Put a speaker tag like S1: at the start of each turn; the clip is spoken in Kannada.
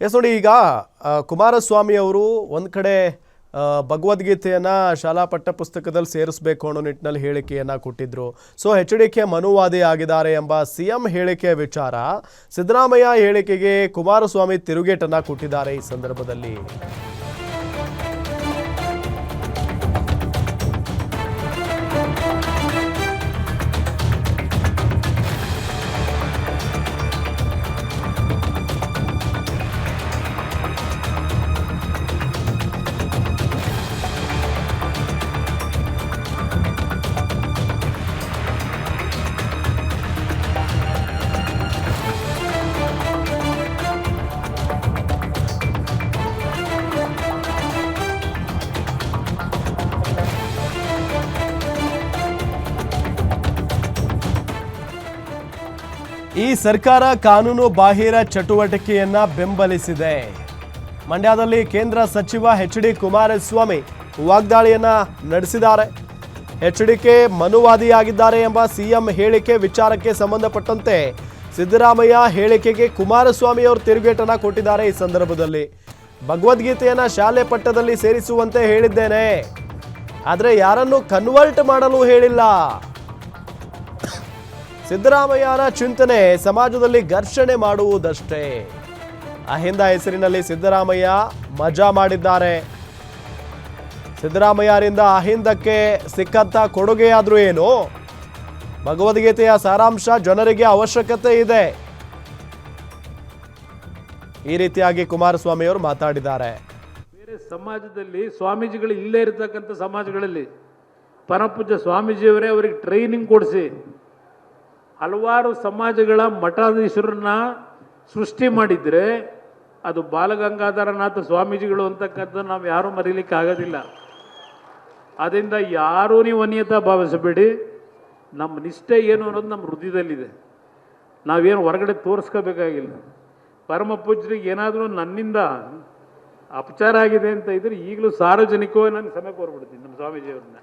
S1: ಎಸ್ ನೋಡಿ, ಈಗ ಕುಮಾರಸ್ವಾಮಿ ಅವರು ಒಂದು ಕಡೆ ಭಗವದ್ಗೀತೆಯನ್ನು ಶಾಲಾ ಪಠ್ಯಪುಸ್ತಕದಲ್ಲಿ ಸೇರಿಸಬೇಕು ಅನ್ನೋ ನಿಟ್ಟಿನಲ್ಲಿ ಹೇಳಿಕೆಯನ್ನು ಕೊಟ್ಟಿದ್ರು. ಸೊ HDK ಮನುವಾದಿ ಆಗಿದ್ದಾರೆ ಎಂಬ CM ಹೇಳಿಕೆ ವಿಚಾರ, ಸಿದ್ದರಾಮಯ್ಯ ಹೇಳಿಕೆಗೆ ಕುಮಾರಸ್ವಾಮಿ ತಿರುಗೇಟನ್ನು ಕೊಟ್ಟಿದ್ದಾರೆ. ಈ ಸಂದರ್ಭದಲ್ಲಿ ಈ ಸರ್ಕಾರ ಕಾನೂನು ಬಾಹಿರ ಚಟುವಟಿಕೆಯನ್ನ ಬೆಂಬಲಿಸಿದೆ. ಮಂಡ್ಯದಲ್ಲಿ ಕೇಂದ್ರ ಸಚಿವ HD ಕುಮಾರಸ್ವಾಮಿ ವಾಗ್ದಾಳಿಯನ್ನ ನಡೆಸಿದ್ದಾರೆ. HDK ಮನುವಾದಿಯಾಗಿದ್ದಾರೆ ಎಂಬ CM ಹೇಳಿಕೆ ವಿಚಾರಕ್ಕೆ ಸಂಬಂಧಪಟ್ಟಂತೆ ಸಿದ್ದರಾಮಯ್ಯ ಹೇಳಿಕೆಗೆ ಕುಮಾರಸ್ವಾಮಿ ಅವರು ತಿರುಗೇಟನ್ನ ಕೊಟ್ಟಿದ್ದಾರೆ. ಈ ಸಂದರ್ಭದಲ್ಲಿ ಭಗವದ್ಗೀತೆಯನ್ನ ಶಾಲೆ ಪಠ್ಯದಲ್ಲಿ ಸೇರಿಸುವಂತೆ ಹೇಳಿದ್ದೇನೆ, ಆದರೆ ಯಾರನ್ನು ಕನ್ವರ್ಟ್ ಮಾಡಲು ಹೇಳಿಲ್ಲ. ಸಿದ್ದರಾಮಯ್ಯನ ಚಿಂತನೆ ಸಮಾಜದಲ್ಲಿ ಘರ್ಷಣೆ ಮಾಡುವುದಷ್ಟೇ. ಅಹಿಂದ ಹೆಸರಿನಲ್ಲಿ ಸಿದ್ದರಾಮಯ್ಯ ಮಜಾ ಮಾಡಿದ್ದಾರೆ. ಸಿದ್ದರಾಮಯ್ಯರಿಂದ ಅಹಿಂದಕ್ಕೆ ಸಿಕ್ಕಂತ ಕೊಡುಗೆಯಾದ್ರೂ ಏನು? ಭಗವದ್ಗೀತೆಯ ಸಾರಾಂಶ ಜನರಿಗೆ ಅವಶ್ಯಕತೆ ಇದೆ. ಈ ರೀತಿಯಾಗಿ ಕುಮಾರಸ್ವಾಮಿ ಅವರು ಮಾತಾಡಿದ್ದಾರೆ.
S2: ಬೇರೆ ಸಮಾಜದಲ್ಲಿ ಸ್ವಾಮೀಜಿಗಳು ಇಲ್ಲೇ ಇರತಕ್ಕಂಥ ಸಮಾಜಗಳಲ್ಲಿ ಪರಮಪೂಜ್ಯ ಸ್ವಾಮೀಜಿಯವರೇ ಅವರಿಗೆ ಟ್ರೈನಿಂಗ್ ಕೊಡಿಸಿ ಹಲವಾರು ಸಮಾಜಗಳ ಮಠಾಧೀಶರನ್ನ ಸೃಷ್ಟಿ ಮಾಡಿದರೆ ಅದು ಬಾಲಗಂಗಾಧರನಾಥ ಸ್ವಾಮೀಜಿಗಳು ಅಂತಕ್ಕಂಥ ನಾವು ಯಾರೂ ಮರೀಲಿಕ್ಕೆ ಆಗೋದಿಲ್ಲ. ಅದರಿಂದ ಯಾರೂ ನೀವು ಅನ್ಯತಾ ಭಾವಿಸಬೇಡಿ. ನಮ್ಮ ನಿಷ್ಠೆ ಏನು ಅನ್ನೋದು ನಮ್ಮ ಹೃದಯದಲ್ಲಿದೆ. ನಾವೇನು ಹೊರಗಡೆ ತೋರಿಸ್ಕೋಬೇಕಾಗಿಲ್ಲ. ಪರಮ ಪೂಜ್ಯರಿಗೆ ಏನಾದರೂ ನನ್ನಿಂದ ಅಪಚಾರ ಆಗಿದೆ ಅಂತ ಇದ್ರೆ ಈಗಲೂ ಸಾರ್ವಜನಿಕವಾಗಿ ನಾನು ಸಮಯ ಕೋರ್ಬಿಡ್ತೀನಿ ನಮ್ಮ ಸ್ವಾಮೀಜಿಯವ್ರನ್ನ.